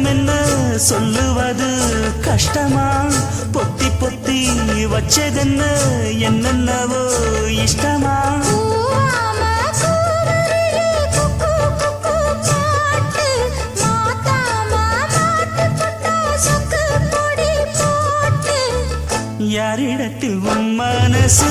நேரம் என்ன சொல்லுவது கஷ்டமா பொத்தி பொத்தி வச்சதென்ன என்னென்னவோ இஷ்டமா யாரிடத்தில் உன் மனசு